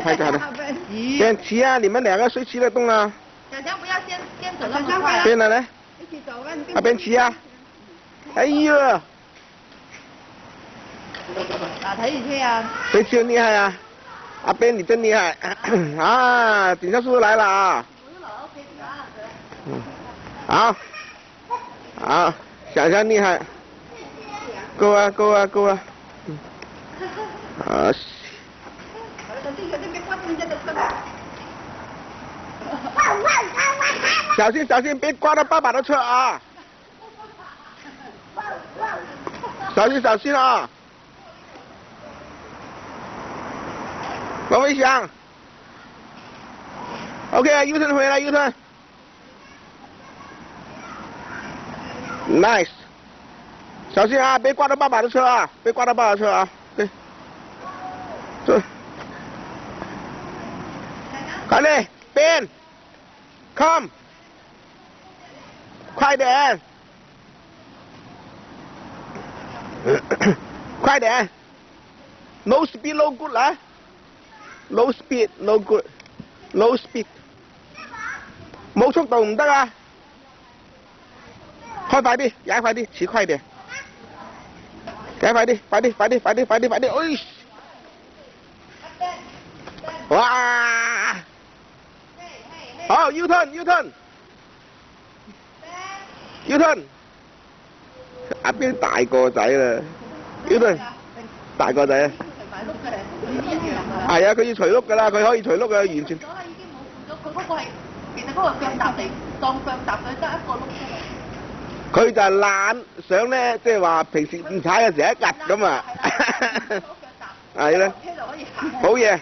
拍照的。边骑啊，你们两个谁骑得动啊？小强不要先走那么快啊！边的呢？啊，边骑啊！哎呦！啊，睇住車啊！谁骑很厉害啊？阿边你真厉害啊！警察叔叔来了啊！好，好，小强厉害，够啊够啊够啊！啊！小心小心，别刮到爸爸的车啊！小心小心啊！王伟翔 ，OK，U turn 回来 U turn。Nice， 小心啊，别刮到爸爸的车啊，别刮到爸爸的车啊，对，走，快点，边 ，come， 快点，快点 ，no speed no good 来 ，low speed no good，low speed， 冇速度唔得啊。開快啲，踩快啲，騎快啲，踩快啲，快啲，快啲，快啲，快啲，快啲，哎！哇！好 ，U turn，U turn，U turn， 阿邊大個仔啦 ，U turn， 大個仔啊！係啊，佢要除碌㗎啦，佢可以除碌㗎，完全。咗啦，已經冇咗，佢嗰個係其實嗰個腳踏地當腳踏佢得一個碌出嚟。佢就係懶想咧，即係話平時唔踩嘅時候一趌咁啊，係咧，好嘢。